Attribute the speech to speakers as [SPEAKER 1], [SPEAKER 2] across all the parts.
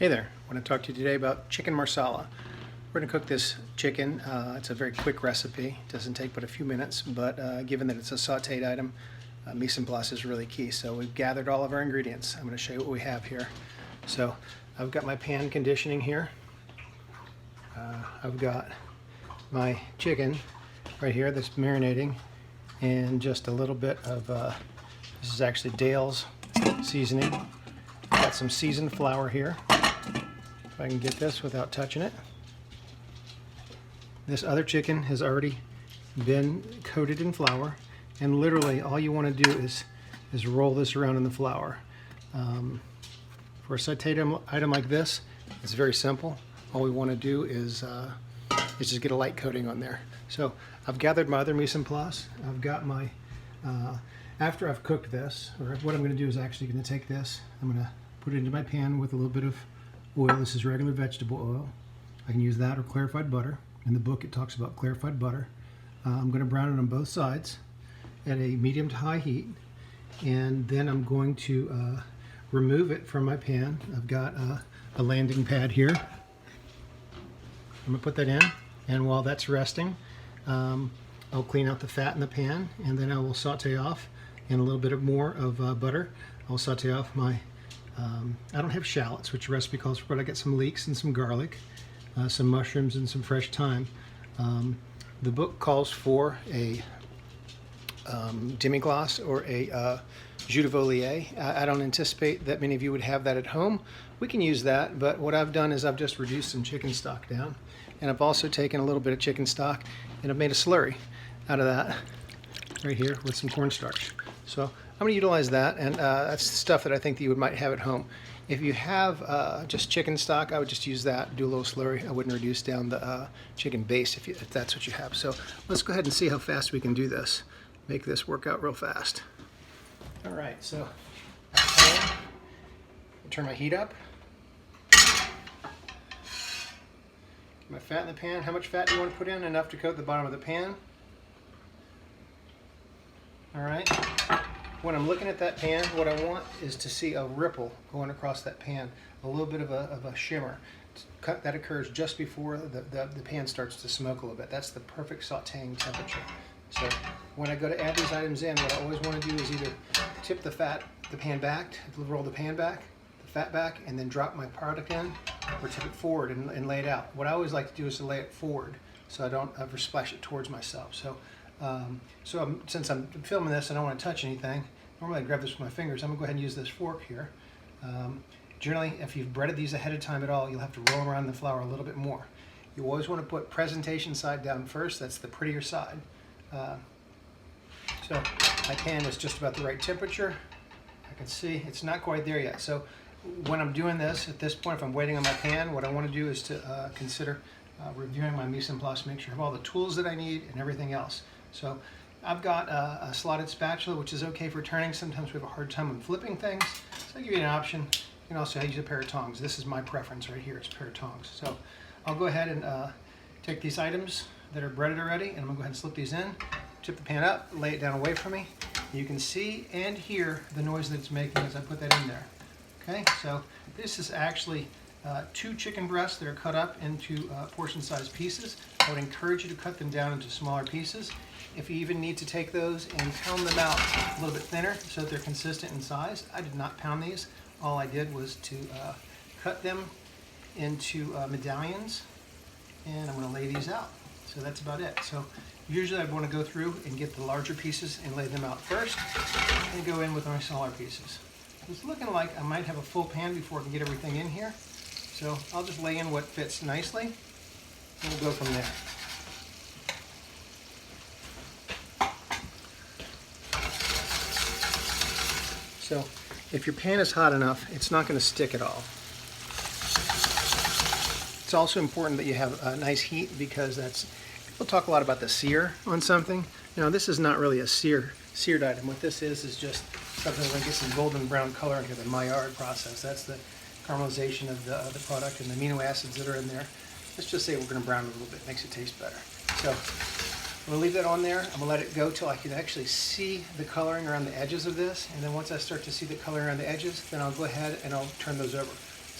[SPEAKER 1] Hey there, I want to talk to you today about chicken marsala. We're going to cook this chicken. It's a very quick recipe. It doesn't take but a few minutes, but given that it's a sauteed item, mise en place is really key. So we've gathered all of our ingredients. I'm going to show you what we have here. So I've got my pan conditioning here. I've got my chicken right here that's marinating, and just a little bit of, this is actually Dale's seasoning. Got some seasoned flour here. If I can get this without touching it. This other chicken has already been coated in flour, and literally all you want to do is roll this around in the flour. For a sauteed item like this, it's very simple. All we want to do is just get a light coating on there. So I've gathered my other mise en place. I've got my, after I've cooked this, or what I'm going to do is actually going to take this, I'm going to put it into my pan with a little bit of oil. This is regular vegetable oil. I can use that or clarified butter. In the book it talks about clarified butter. I'm going to brown it on both sides at a medium to high heat, and then I'm going to remove it from my pan. I've got a landing pad here. I'm going to put that in, and while that's resting, I'll clean out the fat in the pan, and then I will saute off in a little bit more of butter. I'll saute off my I don't have shallots, which the recipe calls for, but I got some leeks and some garlic, some mushrooms and some fresh thyme. The book calls for a demi-glace or a jus de voliere. I don't anticipate that many of you would have that at home. We can use that, but what I've done is I've just reduced some chicken stock down, and I've also taken a little bit of chicken stock and I've made a slurry out of that right here with some cornstarch. So I'm going to utilize that, and that's the stuff that I think that you might have at home. If you have just chicken stock, I would just use that, do a little slurry. I wouldn't reduce down the chicken base if that's what you have. So let's go ahead and see how fast we can do this. Make this work out real fast. All right, so turn my heat up. Get my fat in the pan. How much fat do you want to put in? Enough to coat the bottom of the pan. All right. When I'm looking at that pan, what I want is to see a ripple going across that pan, a little bit of a shimmer. That occurs just before the pan starts to smoke a little bit. That's the perfect sauteing temperature. So when I go to add these items in, what I always want to do is either tip the pan back, roll the pan back, the fat back, and then drop my product in, or tip it forward and lay it out. What I always like to do is to lay it forward so I don't ever splash it towards myself. So since I'm filming this and I don't want to touch anything, normally I grab this with my fingers. I'm going to go ahead and use this fork here. Generally, if you've breaded these ahead of time at all, you'll have to roll around the flour a little bit more. You always want to put presentation side down first. That's the prettier side. So my pan is just about the right temperature. I can see it's not quite there yet. So when I'm doing this, at this point, if I'm waiting on my pan, what I want to do is to consider reviewing my mise en place, make sure I have all the tools that I need and everything else. So I've got a slotted spatula, which is okay for turning. Sometimes we have a hard time when flipping things. So I'll give you an option. You can also use a pair of tongs. This is my preference right here. It's a pair of tongs. So I'll go ahead and take these items that are breaded already, and I'm going to go ahead and slip these in, tip the pan up, lay it down away from me. You can see and hear the noise that it's making as I put that in there. Okay, so this is actually 2 chicken breasts that are cut up into portion-sized pieces. I would encourage you to cut them down into smaller pieces. If you even need to take those and pound them out a little bit thinner so that they're consistent in size, I did not pound these. All I did was to cut them into medallions, and I'm going to lay these out. So that's about it. So usually I want to go through and get the larger pieces and lay them out first, and go in with my smaller pieces. It's looking like I might have a full pan before I can get everything in here. So I'll just lay in what fits nicely, and we'll go from there. So if your pan is hot enough, it's not going to stick at all. It's also important that you have a nice heat, because people talk a lot about the sear on something. Now this is not really a seared item. What this is just something that gets some golden brown color into the Maillard process. That's the caramelization of the product and the amino acids that are in there. Let's just say we're going to brown it a little bit. It makes it taste better. So I'm going to leave that on there. I'm going to let it go till I can actually see the coloring around the edges of this, and then once I start to see the coloring around the edges, then I'll go ahead and I'll turn those over.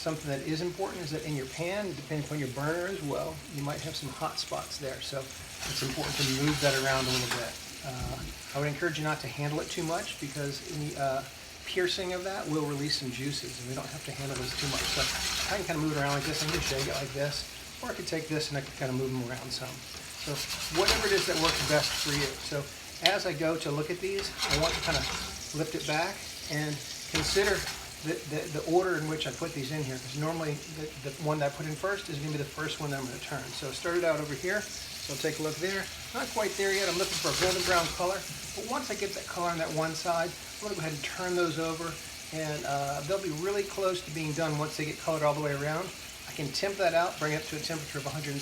[SPEAKER 1] Something that is important is that in your pan, depending upon your burner as well, you might have some hot spots there. So it's important to move that around a little bit. I would encourage you not to handle it too much, because any piercing of that will release some juices, and we don't have to handle this too much. So I can kind of move it around like this. I'm going to shake it like this, or I could take this and I can kind of move them around some. So whatever it is that works best for you. So as I go to look at these, I want to kind of lift it back and consider the order in which I put these in here, because normally the one that I put in first is going to be the first one that I'm going to turn. So I started out over here, so I'll take a look there. Not quite there yet. I'm looking for a golden brown color, but once I get that color on that one side, I'm going to go ahead and turn those over, and they'll be really close to being done once they get colored all the way around. I can temp that out, bring it up to a temperature of 165,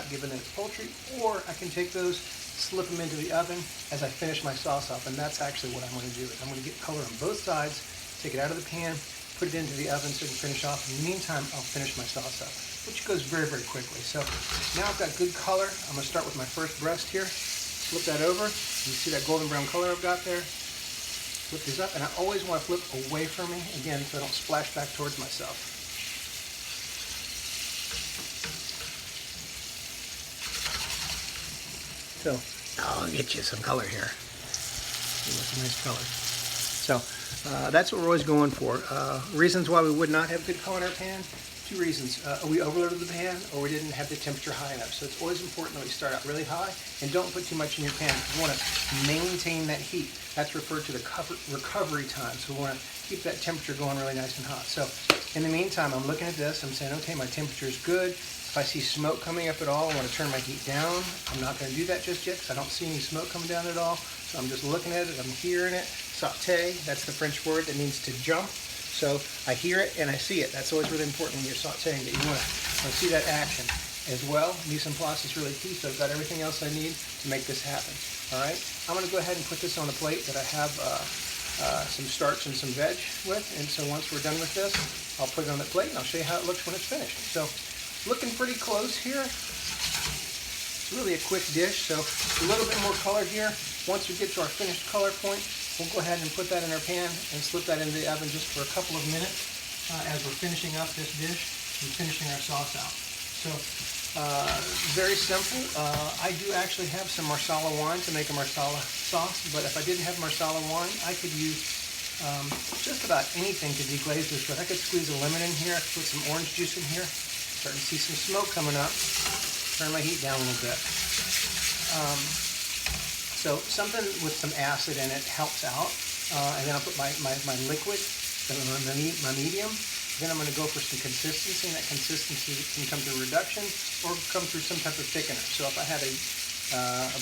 [SPEAKER 1] given that it's poultry, or I can take those, slip them into the oven as I finish my sauce up, and that's actually what I'm going to do. I'm going to get color on both sides, take it out of the pan, put it into the oven so it can finish off. In the meantime, I'll finish my sauce up, which goes very, very quickly. So now I've got good color. I'm going to start with my first breast here. Flip that over. You see that golden brown color I've got there? Flip these up, and I always want to flip away from me, again, so I don't splash back towards myself. So I'll get you some color here. That's a nice color. So that's what we're always going for. Reasons why we would not have good color in our pan: two reasons. We overloaded the pan, or we didn't have the temperature high enough. So it's always important that we start out really high, and don't put too much in your pan. You want to maintain that heat. That's referred to the recovery time. So we want to keep that temperature going really nice and hot. So in the meantime, I'm looking at this. I'm saying, okay, my temperature is good. If I see smoke coming up at all, I want to turn my heat down. I'm not going to do that just yet, because I don't see any smoke coming down at all. So I'm just looking at it. I'm hearing it. Sauté, that's the French word that means to jump. So I hear it and I see it. That's always really important when you're sautéing, that you want to see that action as well. Mise en place is really key, so I've got everything else I need to make this happen. All right, I'm going to go ahead and put this on a plate that I have some starch and some veg with, and so once we're done with this, I'll put it on the plate and I'll show you how it looks when it's finished. So looking pretty close here. It's really a quick dish, so a little bit more color here. Once we get to our finished color point, we'll go ahead and put that in our pan and slip that into the oven just for a couple of minutes as we're finishing up this dish and finishing our sauce out. So very simple. I do actually have some Marsala wine to make a Marsala sauce, but if I didn't have Marsala wine, I could use just about anything to deglaze this with. I could squeeze a lemon in here, I could put some orange juice in here. Starting to see some smoke coming up. Turn my heat down a little bit. So something with some acid in it helps out. And then I'll put my liquid, my medium. Then I'm going to go for some consistency, and that consistency can come through reduction or come through some type of thickener. So if I had a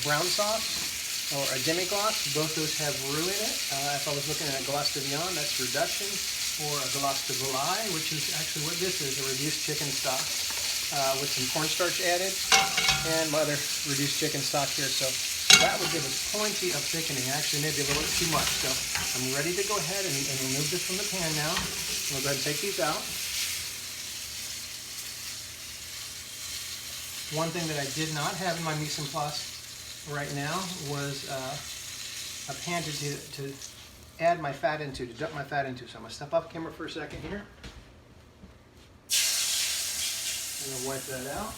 [SPEAKER 1] brown sauce or a demi-glace, both those have roux in it. If I was looking at a glace de viande, that's reduction, or a glace de volaille, which is actually what this is, a reduced chicken stock with some cornstarch added, and my other reduced chicken stock here. So that would give us plenty of thickening, actually maybe a little bit too much. So I'm ready to go ahead and remove this from the pan now. We'll go ahead and take these out. One thing that I did not have in my mise en place right now was a pan to add my fat into, to dump my fat into. So I'm going to step off camera for a second here. I'm going to wipe that out.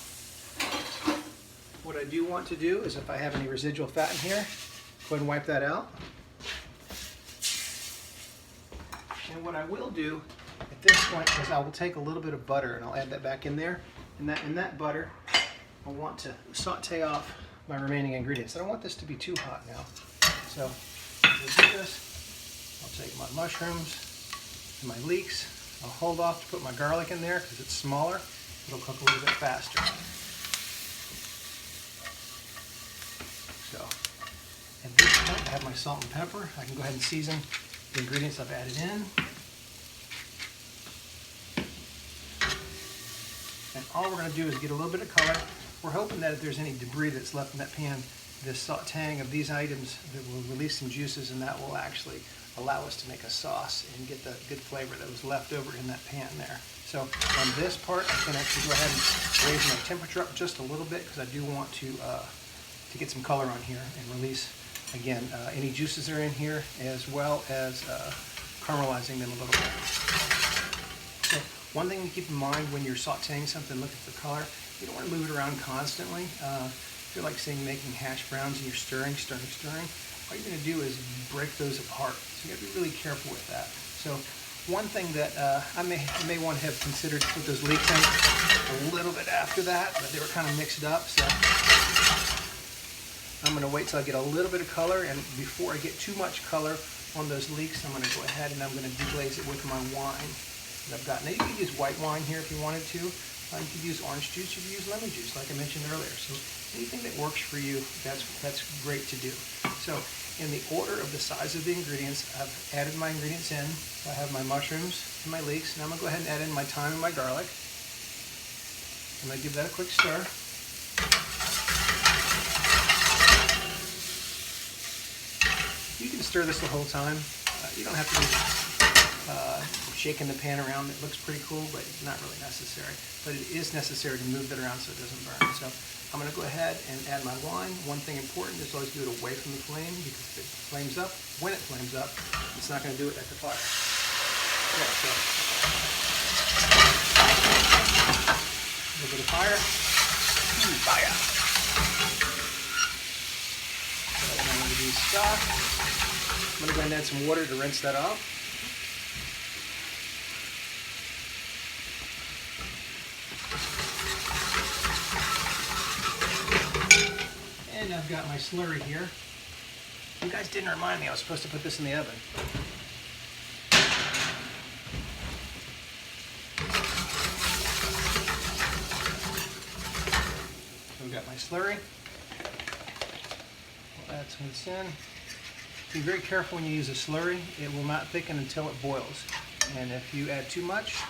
[SPEAKER 1] What I do want to do is, if I have any residual fat in here, go ahead and wipe that out. And what I will do at this point is I will take a little bit of butter and I'll add that back in there. And that butter, I want to saute off my remaining ingredients. I don't want this to be too hot now. So we'll do this. I'll take my mushrooms and my leeks. I'll hold off to put my garlic in there because it's smaller. It'll cook a little bit faster. So at this point, I have my salt and pepper. I can go ahead and season the ingredients I've added in. And all we're going to do is get a little bit of color. We're hoping that if there's any debris that's left in that pan, this sautéing of these items that will release some juices, and that will actually allow us to make a sauce and get the good flavor that was left over in that pan there. So on this part, I can actually go ahead and raise my temperature up just a little bit, because I do want to get some color on here and release, again, any juices that are in here, as well as caramelizing them a little bit. So One thing to keep in mind when you're sauteing something, looking for color, you don't want to move it around constantly. If you're like saying making hash browns and you're stirring, all you're going to do is break those apart. So you got to be really careful with that. So one thing that I may want to have considered to put those leeks in a little bit after that, but they were kind of mixed up. So I'm going to wait till I get a little bit of color, and before I get too much color on those leeks, I'm going to go ahead and I'm going to deglaze it with my wine that I've got. Now you could use white wine here if you wanted to. You could use orange juice, you could use lemon juice like I mentioned earlier. So anything that works for you, that's great to do. So in the order of the size of the ingredients, I've added my ingredients in. So I have my mushrooms and my leeks. Now I'm going to go ahead and add in my thyme and my garlic. I'm going to give that a quick stir. You can stir this the whole time. You don't have to be shaking the pan around. It looks pretty cool, but it's not really necessary. But it is necessary to move that around so it doesn't burn. So I'm going to go ahead and add my wine. One thing important is always do it away from the flame, because if it flames up, when it flames up, it's not going to do it at the fire. Okay, so a little bit of fire. Fire! So now I'm going to do stock. I'm going to go ahead and add some water to rinse that off. And I've got my slurry here. You guys didn't remind me I was supposed to put this in the oven. So I've got my slurry. I'll add some of this in. Be very careful when you use a slurry. It will not thicken until it boils. And if you add too much,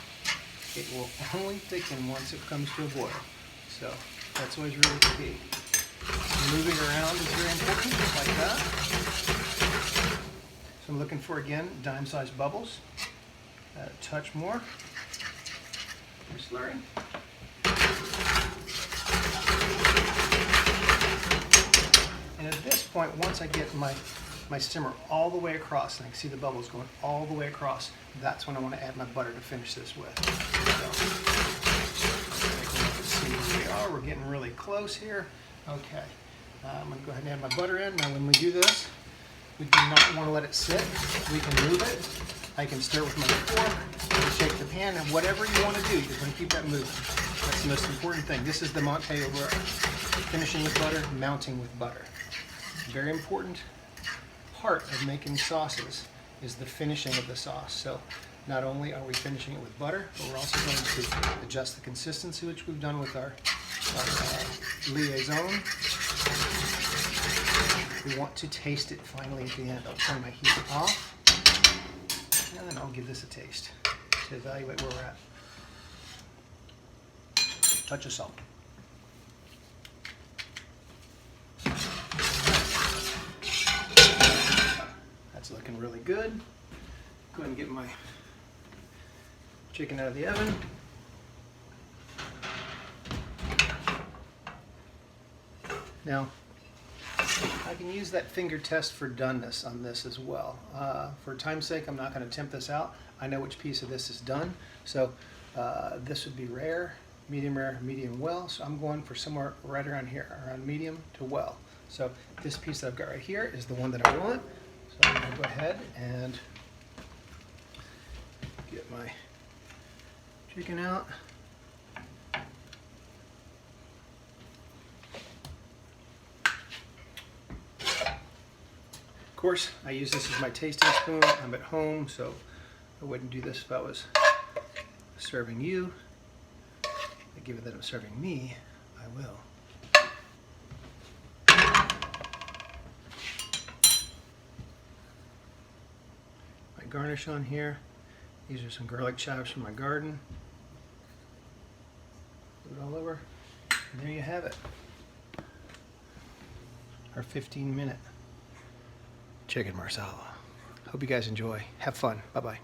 [SPEAKER 1] it will only thicken once it comes to a boil. So that's always really key. Moving around is very important, just like that. So I'm looking for, again, dime-sized bubbles. A touch more. Your slurry. And at this point, once I get my simmer all the way across, and I can see the bubbles going all the way across, that's when I want to add my butter to finish this with. So, see where we are. We're getting really close here. Okay. I'm going to go ahead and add my butter in. Now when we do this, we do not want to let it sit. We can move it. I can stir it with my fork, shake the pan, and whatever you want to do, you're going to keep that moving. That's the most important thing. This is the monte au beurre. Finishing with butter, mounting with butter. Very important part of making sauces is the finishing of the sauce. So not only are we finishing it with butter, but we're also going to adjust the consistency, which we've done with our liaison. We want to taste it finally at the end. I'll turn my heat off, and then I'll give this a taste to evaluate where we're at. Touch of salt. That's looking really good. Go ahead and get my chicken out of the oven. Now, I can use that finger test for doneness on this as well. For time's sake, I'm not going to temp this out. I know which piece of this is done. So this would be rare, medium well. So I'm going for somewhere right around here, around medium to well. So this piece that I've got right here is the one that I want. So I'm going to go ahead and get my chicken out. Of course, I use this as my tasting spoon. I'm at home, so I wouldn't do this if I was serving you. But given that I'm serving me, I will. My garnish on here. These are some garlic chives from my garden. Put it all over. And there you have it. Our 15-minute chicken marsala. Hope you guys enjoy. Have fun. Bye-bye.